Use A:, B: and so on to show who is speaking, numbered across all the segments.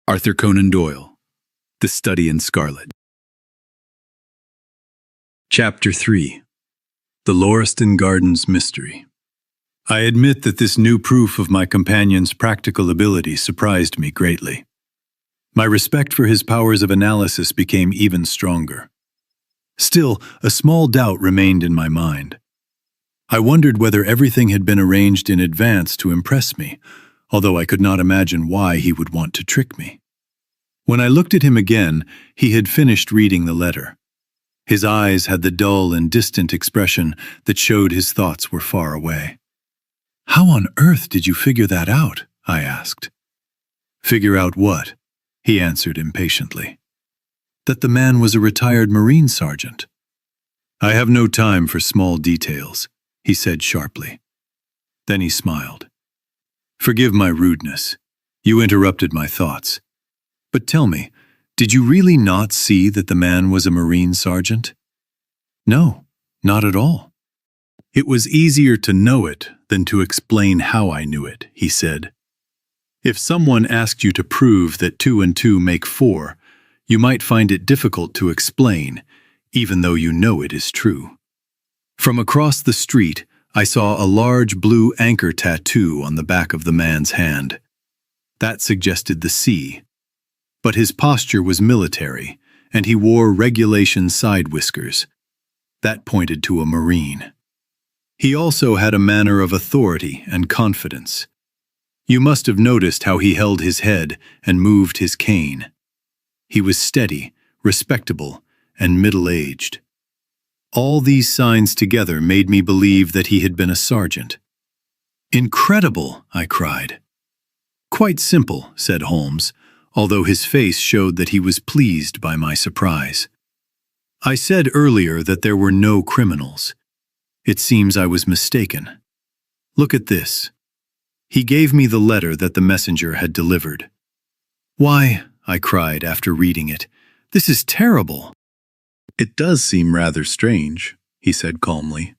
A: Arthur Conan Doyle, The Study in Scarlet. Chapter 3. The Lauriston Gardens Mystery. I admit that this new proof of my companion's practical ability surprised me greatly. My respect for his powers of analysis became even stronger. Still, a small doubt remained in my mind. I wondered whether everything had been arranged in advance to impress me, although I could not imagine why he would want to trick me. When I looked at him again, he had finished reading the letter. His eyes had the dull and distant expression that showed his thoughts were far away. "How on earth did you figure that out?" I asked. "Figure out what?" he answered impatiently. "That the man was a retired Marine sergeant." "I have no time for small details," he said sharply. Then he smiled. "Forgive my rudeness. You interrupted my thoughts. But tell me, did you really not see that the man was a Marine sergeant?" "No, not at all." "It was easier to know it than to explain how I knew it," he said. "If someone asked you to prove that 2 and 2 make 4, you might find it difficult to explain, even though you know it is true." From across the street, I saw a large blue anchor tattoo on the back of the man's hand. That suggested the sea. But his posture was military, and he wore regulation side whiskers. That pointed to a Marine. He also had a manner of authority and confidence. You must have noticed how he held his head and moved his cane. He was steady, respectable, and middle-aged. All these signs together made me believe that he had been a sergeant. "Incredible!" I cried. "Quite simple," said Holmes, although his face showed that he was pleased by my surprise. "I said earlier that there were no criminals. It seems I was mistaken. Look at this." He gave me the letter that the messenger had delivered. "Why," I cried after reading it, "this is terrible." "It does seem rather strange," he said calmly.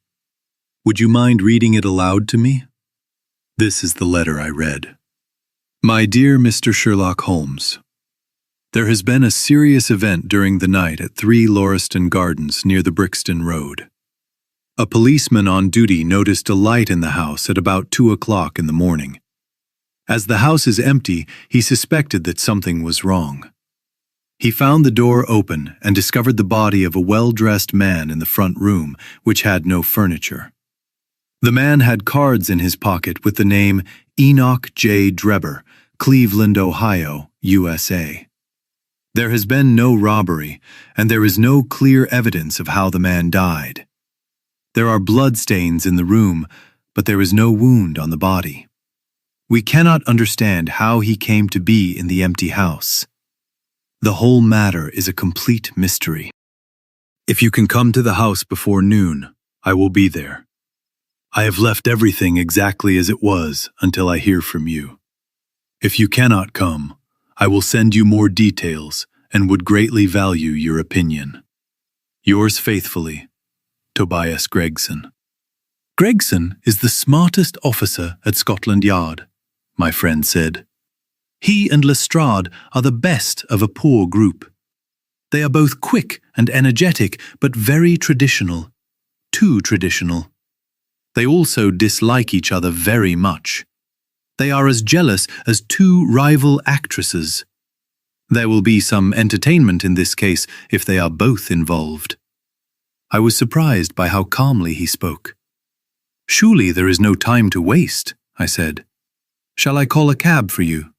A: "Would you mind reading it aloud to me?" This is the letter I read. "My dear Mr. Sherlock Holmes, there has been a serious event during the night at 3 Lauriston Gardens near the Brixton Road. A policeman on duty noticed a light in the house at about 2 o'clock in the morning. As the house is empty, he suspected that something was wrong. He found the door open and discovered the body of a well-dressed man in the front room, which had no furniture. The man had cards in his pocket with the name Enoch J. Drebber, Cleveland, Ohio, USA. There has been no robbery, and there is no clear evidence of how the man died. There are bloodstains in the room, but there is no wound on the body. We cannot understand how he came to be in the empty house. The whole matter is a complete mystery. If you can come to the house before noon, I will be there. I have left everything exactly as it was until I hear from you. If you cannot come, I will send you more details and would greatly value your opinion. Yours faithfully, Tobias Gregson. "Gregson is the smartest officer at Scotland Yard," my friend said. "He and Lestrade are the best of a poor group. They are both quick and energetic, but very traditional. Too traditional. They also dislike each other very much. They are as jealous as 2 rival actresses. There will be some entertainment in this case if they are both involved." I was surprised by how calmly he spoke. "Surely there is no time to waste," I said. "Shall I call a cab for you?"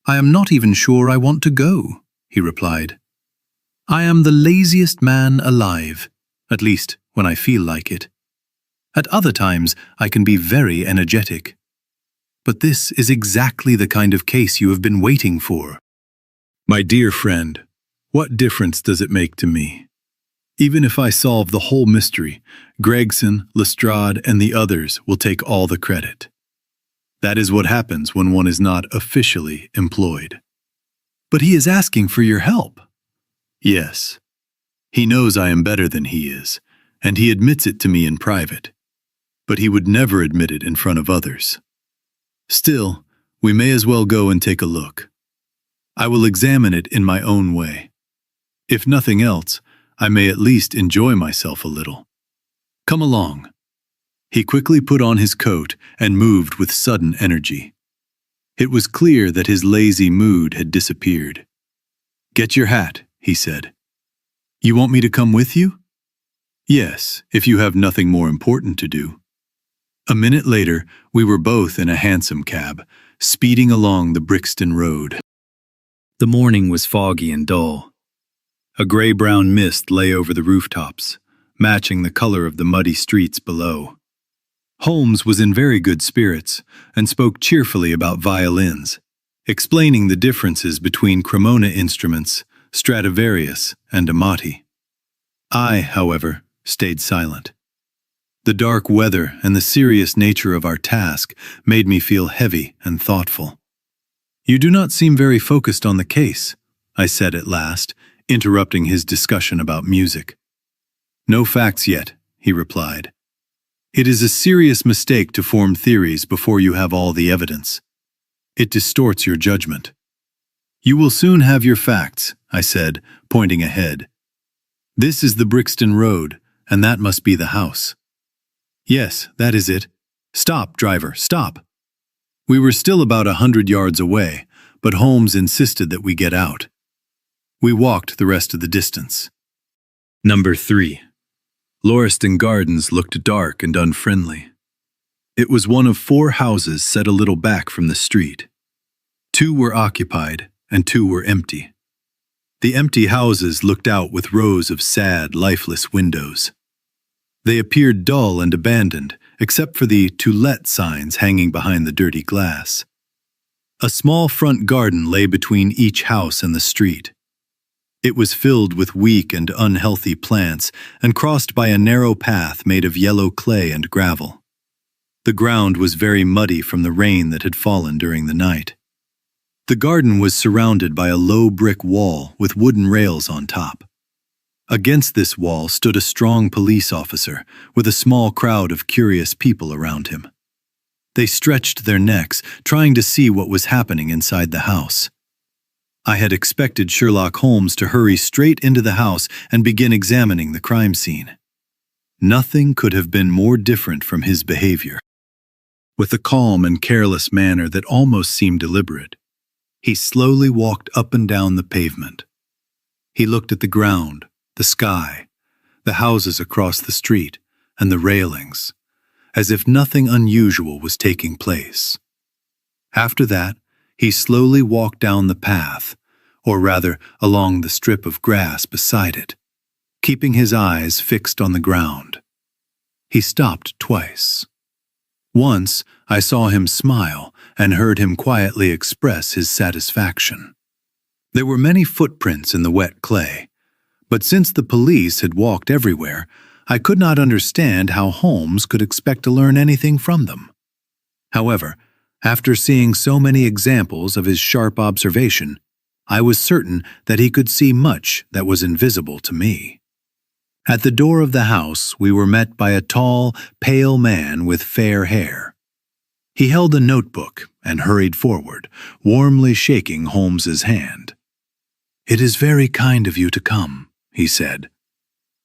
A: "I am not even sure I want to go," he replied. "I am the laziest man alive, at least when I feel like it. At other times I can be very energetic. But this is exactly the kind of case you have been waiting for." "My dear friend, what difference does it make to me? Even if I solve the whole mystery, Gregson, Lestrade, and the others will take all the credit. That is what happens when one is not officially employed." "But he is asking for your help." "Yes. He knows I am better than he is, and he admits it to me in private. But he would never admit it in front of others. Still, we may as well go and take a look. I will examine it in my own way. If nothing else, I may at least enjoy myself a little. Come along." He quickly put on his coat and moved with sudden energy. It was clear that his lazy mood had disappeared. "Get your hat," he said. "You want me to come with you?" "Yes, if you have nothing more important to do." A minute later, we were both in a hansom cab, speeding along the Brixton Road. The morning was foggy and dull. A gray-brown mist lay over the rooftops, matching the color of the muddy streets below. Holmes was in very good spirits and spoke cheerfully about violins, explaining the differences between Cremona instruments, Stradivarius, and Amati. I, however, stayed silent. The dark weather and the serious nature of our task made me feel heavy and thoughtful. "You do not seem very focused on the case," I said at last, interrupting his discussion about music. "No facts yet," he replied. "It is a serious mistake to form theories before you have all the evidence. It distorts your judgment." "You will soon have your facts," I said, pointing ahead. "This is the Brixton Road, and that must be the house." "Yes, that is it. Stop, driver, stop." We were still about 100 yards away, but Holmes insisted that we get out. We walked the rest of the distance. Number 3. Lauriston Gardens looked dark and unfriendly. It was one of 4 houses set a little back from the street. 2 were occupied, and 2 were empty. The empty houses looked out with rows of sad, lifeless windows. They appeared dull and abandoned, except for the "To Let" signs hanging behind the dirty glass. A small front garden lay between each house and the street. It was filled with weak and unhealthy plants and crossed by a narrow path made of yellow clay and gravel. The ground was very muddy from the rain that had fallen during the night. The garden was surrounded by a low brick wall with wooden rails on top. Against this wall stood a strong police officer with a small crowd of curious people around him. They stretched their necks, trying to see what was happening inside the house. I had expected Sherlock Holmes to hurry straight into the house and begin examining the crime scene. Nothing could have been more different from his behavior. With a calm and careless manner that almost seemed deliberate, he slowly walked up and down the pavement. He looked at the ground, the sky, the houses across the street, and the railings, as if nothing unusual was taking place. After that, he slowly walked down the path, or rather along the strip of grass beside it, keeping his eyes fixed on the ground. He stopped twice. Once I saw him smile and heard him quietly express his satisfaction. There were many footprints in the wet clay, but since the police had walked everywhere, I could not understand how Holmes could expect to learn anything from them. However, after seeing so many examples of his sharp observation, I was certain that he could see much that was invisible to me. At the door of the house, we were met by a tall, pale man with fair hair. He held a notebook and hurried forward, warmly shaking Holmes's hand. "It is very kind of you to come," he said.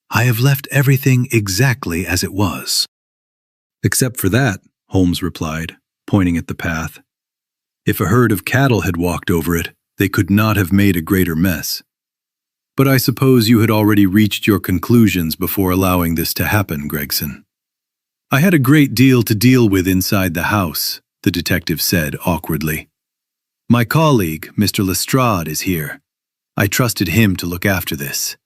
A: "I have left everything exactly as it was." "Except for that," Holmes replied, pointing at the path. "If a herd of cattle had walked over it, they could not have made a greater mess. But I suppose you had already reached your conclusions before allowing this to happen, Gregson." "I had a great deal to deal with inside the house," the detective said awkwardly. "My colleague, Mr. Lestrade, is here. I trusted him to look after this."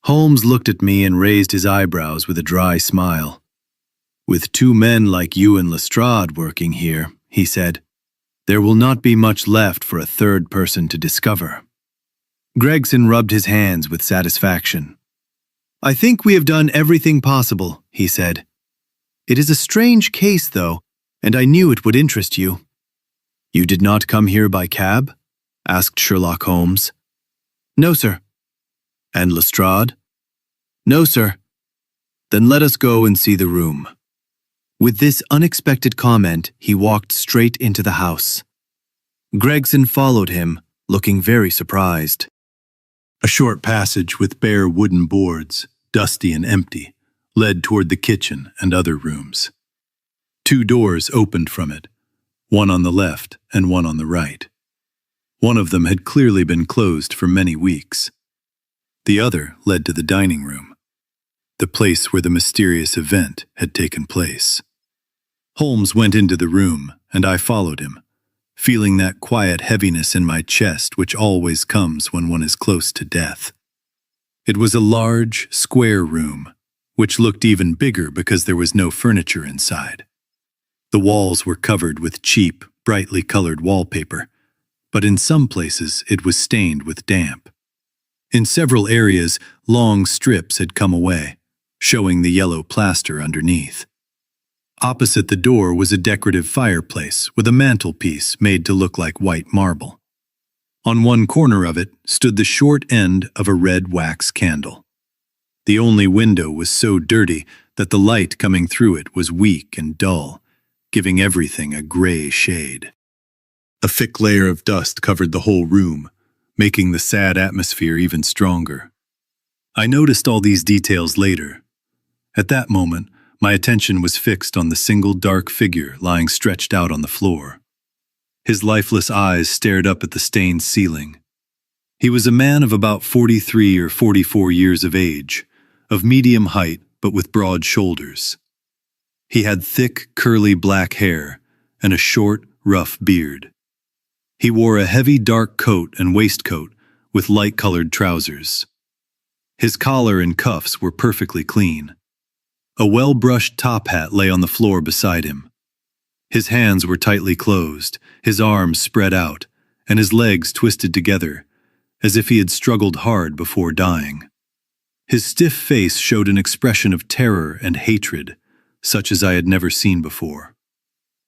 A: Holmes looked at me and raised his eyebrows with a dry smile. "With 2 men like you and Lestrade working here," he said, "there will not be much left for a third person to discover." Gregson rubbed his hands with satisfaction. "I think we have done everything possible," he said. "It is a strange case, though, and I knew it would interest you." "You did not come here by cab?" asked Sherlock Holmes. "No, sir." "And Lestrade?" "No, sir." "Then let us go and see the room." With this unexpected comment, he walked straight into the house. Gregson followed him,
B: looking very surprised.
A: A short passage with bare wooden boards, dusty and empty, led toward the kitchen and other rooms. 2 doors opened from it, one on the left and one on the right. One of them had clearly been closed for many weeks. The other led to the dining room, the place where the mysterious event had taken place. Holmes went into the room, and I followed him, feeling that quiet heaviness in my chest which always comes when one is close to death. It was a large, square room, which looked even bigger because there was no furniture inside. The walls were covered with cheap, brightly colored wallpaper, but in some places it was stained with damp. In several areas, long strips had come away, showing the yellow plaster underneath. Opposite the door was a decorative fireplace with a mantelpiece made to look like white marble. On one corner of it stood the short end of a red wax candle. The only window was so dirty that the light coming through it was weak and dull, giving everything a gray shade. A thick layer of dust covered the whole room, making the sad atmosphere even stronger. I noticed all these details later. At that moment, my attention was fixed on the single dark figure lying stretched out on the floor. His lifeless eyes stared up at the stained ceiling. He was a man of about 43 or 44 years of age, of medium height but with broad shoulders. He had thick, curly black hair and a short, rough beard. He wore a heavy dark coat and waistcoat with light-colored trousers. His collar and cuffs were perfectly clean. A well-brushed top hat lay on the floor beside him. His hands were tightly closed, his arms spread out, and his legs twisted together, as if he had struggled hard before dying. His stiff face showed an expression of terror and hatred, such as I had never seen before.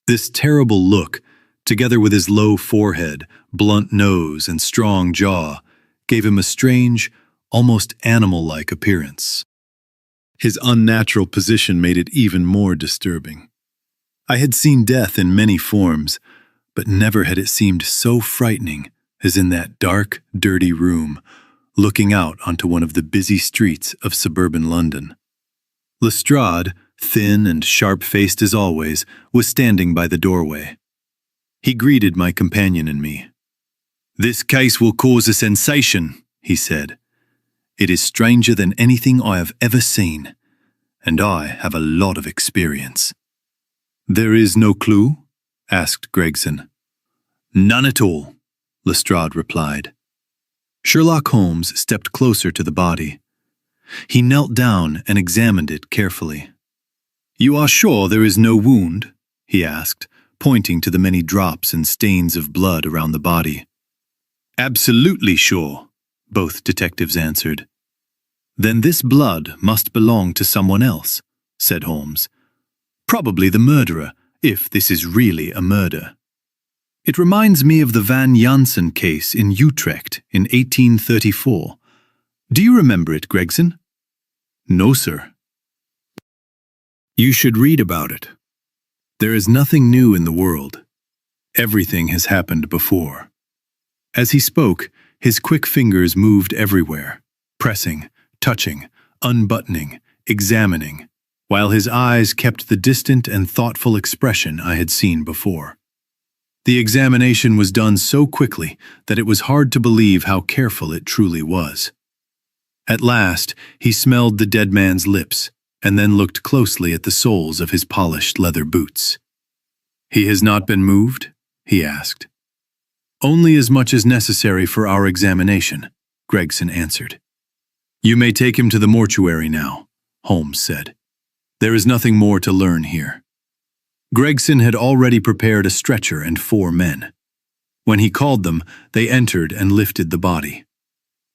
A: This terrible look, together with his low forehead, blunt nose, and strong jaw, gave him a strange, almost animal-like appearance. His unnatural position made it even more disturbing. I had seen death in many forms, but never had it seemed so frightening as in that dark, dirty room, looking out onto one of the busy streets of suburban London. Lestrade, thin and sharp-faced as always, was standing by the doorway. He greeted my companion and me. "This case will cause a sensation," he said. "It is stranger than anything I have ever seen, and I have a lot of experience." "There is no clue?" asked Gregson. "None at all," Lestrade replied. Sherlock Holmes stepped closer to the body. He knelt down and examined it carefully. "You are sure there is no wound?" he asked, pointing to the many drops and stains of blood around the body. "Absolutely sure," both detectives answered. "Then this blood must belong to someone else," said Holmes. "Probably the murderer, if this is really a murder. It reminds me of the Van Jansen case in Utrecht in 1834. Do you remember it, Gregson?" "No, sir." "You should read about it. There is nothing new in the world. Everything has happened before." As he spoke, his quick fingers moved everywhere, pressing, touching, unbuttoning, examining, while his eyes kept the distant and thoughtful expression I had seen before. The examination was done so quickly that it was hard to believe how careful it truly was. At last, he smelled the dead man's lips, and then looked closely at the soles of his polished leather boots. "He has not been moved?" he asked. "Only as much as necessary for our examination," Gregson answered. "You may take him to the mortuary now," Holmes said. "There is nothing more to learn here." Gregson had already prepared a stretcher and 4 men. When he called them, they entered and lifted the body.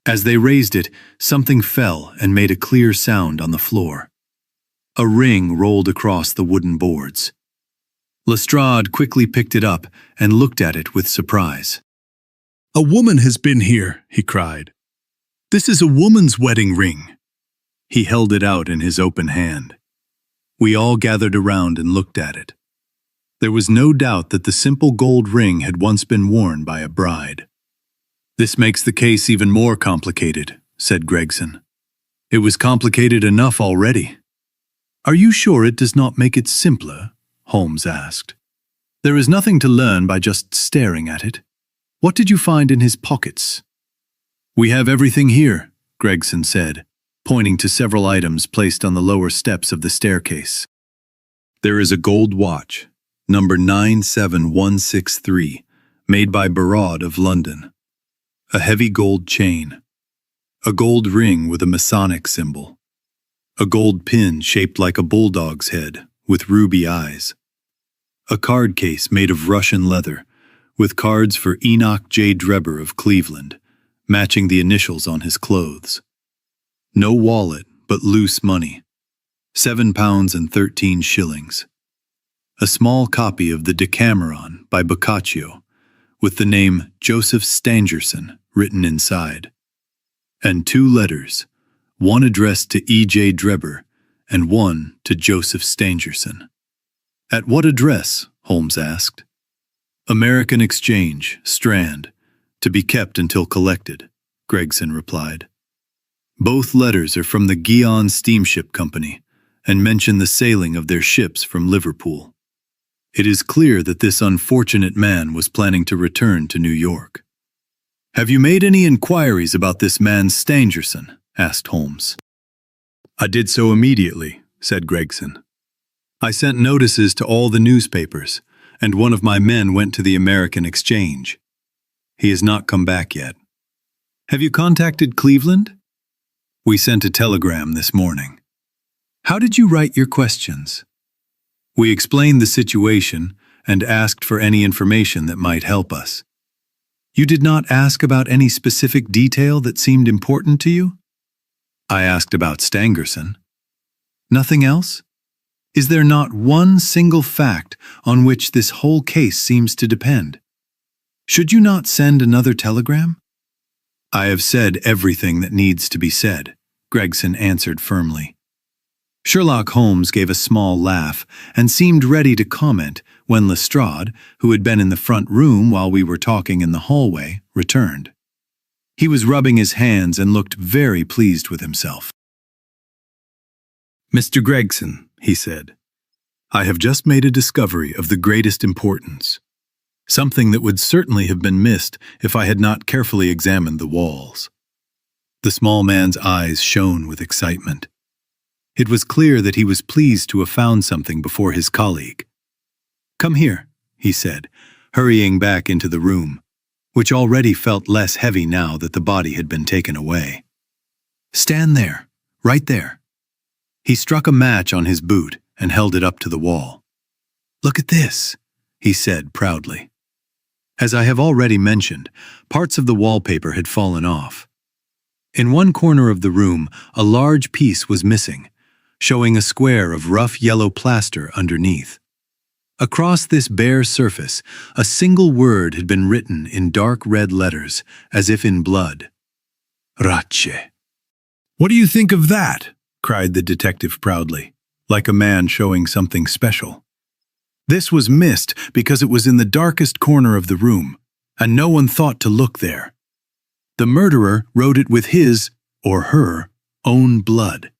A: As they raised it, something fell and made a clear sound on the floor. A ring rolled across the wooden boards. Lestrade quickly picked it up and looked at it with surprise. "A woman has been here," he cried. "This is a woman's wedding ring." He held it out in his open hand. We all gathered around and looked at it. There was no doubt that the simple gold ring had once been worn by a bride. "This makes the case even more complicated," said Gregson. "It was complicated enough already." "Are you sure it does not make it simpler?" Holmes asked. "There is nothing to learn by just staring at it. What did you find in his pockets?" "We have everything here," Gregson said, pointing to several items placed on the lower steps of the staircase. "There is a gold watch, number 97163, made by Barraud of London. A heavy gold chain. A gold ring with a Masonic symbol. A gold pin shaped like a bulldog's head, with ruby eyes. A card case made of Russian leather, with cards for Enoch J. Drebber of Cleveland, matching the initials on his clothes. No wallet, but loose money. £7 and 13 shillings. A small copy of the Decameron by Boccaccio, with the name Joseph Stangerson written inside. And 2 letters, one addressed to E.J. Drebber and one to Joseph Stangerson." "At what address?" Holmes asked. "American Exchange, Strand, to be kept until collected," Gregson replied. "Both letters are from the Guion Steamship Company and mention the sailing of their ships from Liverpool. It is clear that this unfortunate man was planning to return to New York." "Have you made any inquiries about this man Stangerson?" asked Holmes. "I did so immediately," said Gregson. "I sent notices to all the newspapers, and one of my men went to the American Exchange. He has not come back yet." "Have you contacted Cleveland?" "We sent a telegram this morning." "How did you write your questions?" "We explained the situation and asked for any information that might help us." "You did not ask about any specific detail that seemed important to you?" "I asked about Stangerson." "Nothing else? Is there not one single fact on which this whole case seems to depend? Should you not send another telegram?" "I have said everything that needs to be said," Gregson answered firmly. Sherlock Holmes gave a small laugh and seemed ready to comment when Lestrade, who had been in the front room while we were talking in the hallway, returned. He was rubbing his hands and looked very pleased with himself. "Mr. Gregson," he said, "I have just made a discovery of the greatest importance. Something that would certainly have been missed if I had not carefully examined the walls." The small man's eyes shone with excitement. It was clear that he was pleased to have found something before his colleague. "Come here," he said, hurrying back into the room, which already felt less heavy now that the body had been taken away. "Stand there, right there." He struck a match on his boot and held it up to the wall. "Look at this," he said proudly. As I have already mentioned, parts of the wallpaper had fallen off. In one corner of the room, a large piece was missing, showing a square of rough yellow plaster underneath. Across this bare surface, a single word had been written in dark red letters, as if in blood. "Rache." "What do you think of that?" cried the detective proudly, like a man showing something special. This was missed because it was in the darkest corner of the room, and no one thought to look there. The murderer wrote it with his, or her, own blood.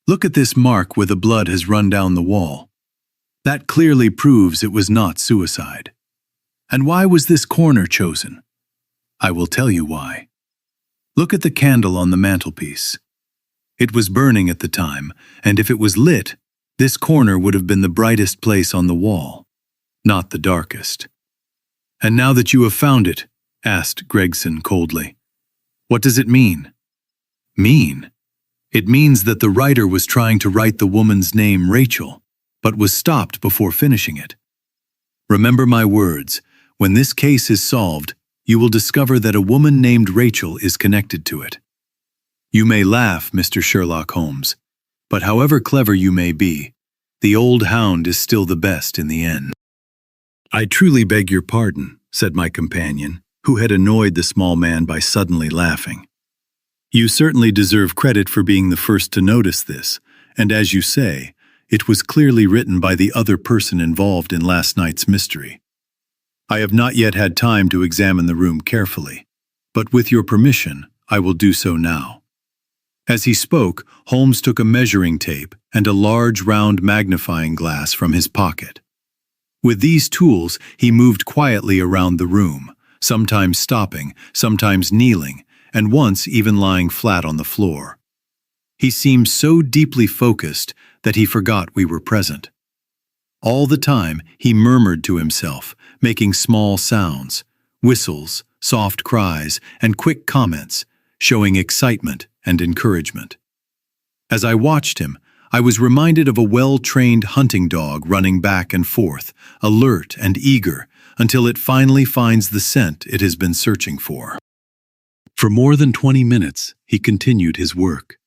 A: Look at this mark where the blood has run down the wall. That clearly proves it was not suicide. And why was this corner chosen? I will tell you why. Look at the candle on the mantelpiece. It was burning at the time, and if it was lit, this corner would have been the brightest place on the wall, not the darkest. "And now that you have found it," asked Gregson coldly, "what does it mean?" "Mean? It means that the writer was trying to write the woman's name Rachel, but was stopped before finishing it. Remember my words, when this case is solved, you will discover that a woman named Rachel is connected to it. You may laugh, Mr. Sherlock Holmes, but however clever you may be, the old hound is still the best in the end." "I truly beg your pardon," said my companion, who had annoyed the small man by suddenly laughing. "You certainly deserve credit for being the first to notice this, and as you say, it was clearly written by the other person involved in last night's mystery. I have not yet had time to examine the room carefully, but with your permission, I will do so now." As he spoke, Holmes took a measuring tape and a large round magnifying glass from his pocket. With these tools, he moved quietly around the room, sometimes stopping, sometimes kneeling, and once even lying flat on the floor. He seemed so deeply focused that he forgot we were present. All the time, he murmured to himself, making small sounds, whistles, soft cries, and quick comments, showing excitement and encouragement. As I watched him, I was reminded of a well-trained hunting dog running back and forth, alert and eager, until it finally finds the scent it has been searching for. For more than 20 minutes, he continued his work.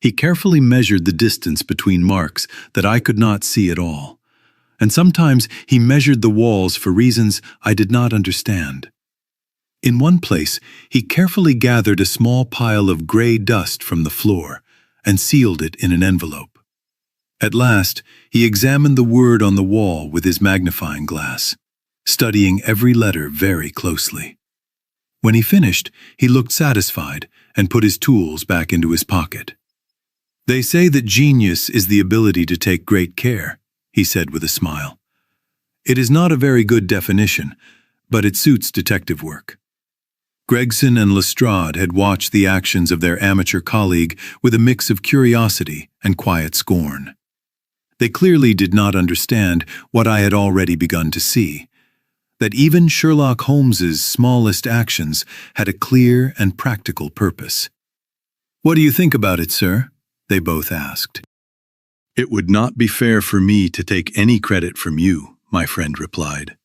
A: He carefully measured the distance between marks that I could not see at all, and sometimes he measured the walls for reasons I did not understand. In one place, he carefully gathered a small pile of gray dust from the floor and sealed it in an envelope. At last, he examined the word on the wall with his magnifying glass, studying every letter very closely. When he finished, he looked satisfied and put his tools back into his pocket. "They say that genius is the ability to take great care," he said with a smile. "It is not a very good definition, but it suits detective work." Gregson and Lestrade had watched the actions of their amateur colleague with a mix of curiosity and quiet scorn. They clearly did not understand what I had already begun to see, that even Sherlock Holmes's smallest actions had a clear and practical purpose. "What do you think about it, sir?" they both asked. "It would not be fair for me to take any credit from you," my friend replied.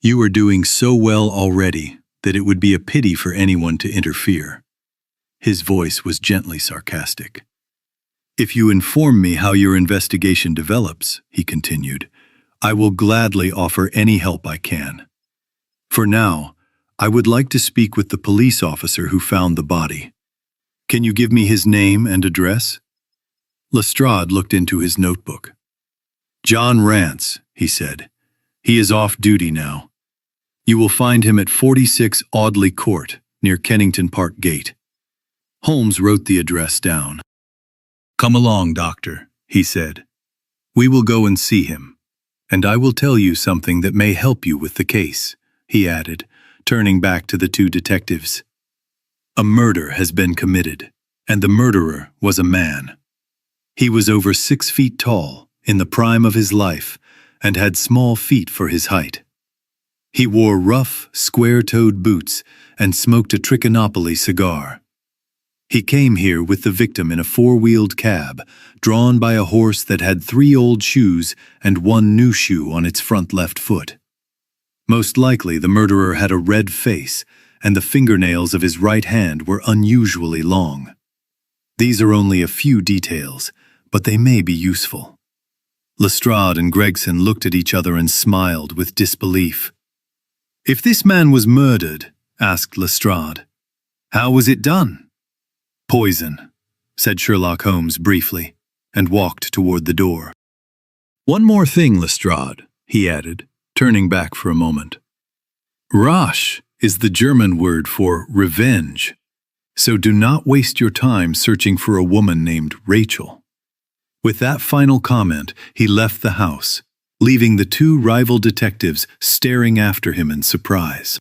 A: "You are doing so well already that it would be a pity for anyone to interfere." His voice was gently sarcastic. "If you inform me how your investigation develops," he continued, "I will gladly offer any help I can. For now, I would like to speak with the police officer who found the body. Can you give me his name and address?" Lestrade looked into his notebook. "John Rance," he said. "He is off duty now. You will find him at 46 Audley Court, near Kennington Park Gate." Holmes wrote the address down. "Come along, Doctor," he said. "We will go and see him. And I will tell you something that may help you with the case," he added, turning back to the two detectives. "A murder has been committed, and the murderer was a man. He was over 6 feet tall, in the prime of his life, and had small feet for his height. He wore rough, square-toed boots and smoked a Trichinopoly cigar. He came here with the victim in a 4-wheeled cab, drawn by a horse that had 3 old shoes and 1 new shoe on its front left foot. Most likely the murderer had a red face, and the fingernails of his right hand were unusually long. These are only a few details, but they may be useful." Lestrade and Gregson looked at each other and smiled with disbelief. "If this man was murdered," asked Lestrade, "how was it done?" "Poison," said Sherlock Holmes briefly, and walked toward the door. "One more thing, Lestrade," he added, turning back for a moment. "Rache is the German word for revenge, so do not waste your time searching for a woman named Rachel." With that final comment, he left the house, leaving the two rival detectives staring after him in surprise.